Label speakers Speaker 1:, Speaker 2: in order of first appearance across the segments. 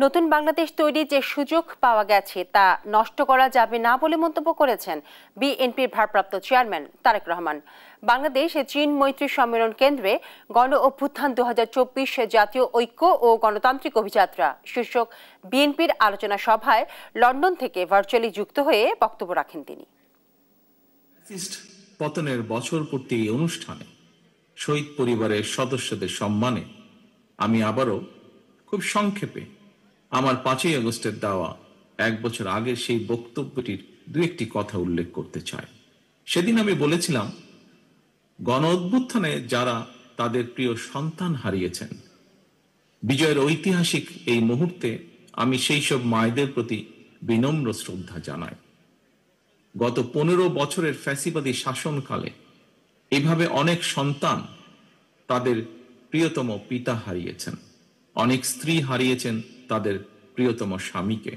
Speaker 1: নতুন বাংলাদেশ তৈরির যে সুযোগ পাওয়া গেছে তা নষ্ট করা যাবে না বলে মন্তব্য করেছেন বিএনপির ভারপ্রাপ্ত চেয়ারম্যান তারেক রহমান। বাংলাদেশ চীন মৈত্রী সম্মেলন কেন্দ্রে গণ অভ্যুত্থান ২০২৪ জাতীয় ঐক্য ও গণতান্ত্রিক অভিযাত্রা শীর্ষক বিএনপির আলোচনা সভায় লন্ডন থেকে ভার্চুয়ালি যুক্ত হয়ে বক্তব্য রাখেন তিনি।
Speaker 2: পতনের বছর পূর্তি এই অনুষ্ঠানে শহীদ পরিবারের সদস্যদের সম্মানে আমি আবারও খুব সংক্ষেপে আমার ৫ই আগস্টের দেওয়া এক বছর আগের সেই বক্তব্যটির দু একটি কথা উল্লেখ করতে চাই। সেদিন আমি বলেছিলাম, গণ অভ্যুত্থানে যারা তাদের প্রিয় সন্তান হারিয়েছেন, বিজয়ের ঐতিহাসিক এই মুহূর্তে আমি সেই সব মায়েদের প্রতি বিনম্র শ্রদ্ধা জানাই। গত ১৫ বছরের ফ্যাসিবাদী শাসনকালে এভাবে অনেক সন্তান তাদের প্রিয়তম পিতা হারিয়েছেন, অনেক স্ত্রী হারিয়েছেন তাদের প্রিয়তম স্বামীকে।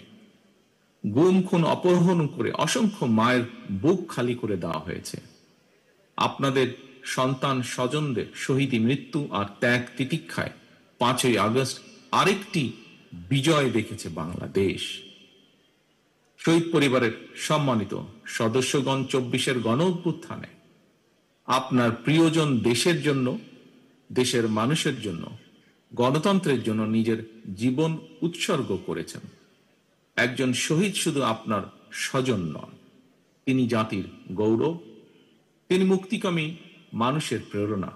Speaker 2: গুম খুন অপহরণ করে অসংখ্য মায়ের বুক খালি করে দেওয়া হয়েছে। আপনাদের সন্তান স্বজনদের শহীদী মৃত্যু আর ত্যাগ তিতিক্ষায় ৫ই আগস্ট আরেকটি বিজয় দেখেছে বাংলাদেশ। শহীদ পরিবারের সম্মানিত সদস্যগণ, ২৪-এর গণ অভ্যুত্থানে আপনার প্রিয়জন দেশের জন্য, দেশের মানুষের জন্য, গণতন্ত্রের জন্য নিজের জীবন উৎসর্গ করেছেন। একজন শহীদ শুধু আপনার স্বজন নন, তিনি জাতির গৌরব, তিনি মুক্তিকামী মানুষের প্রেরণা।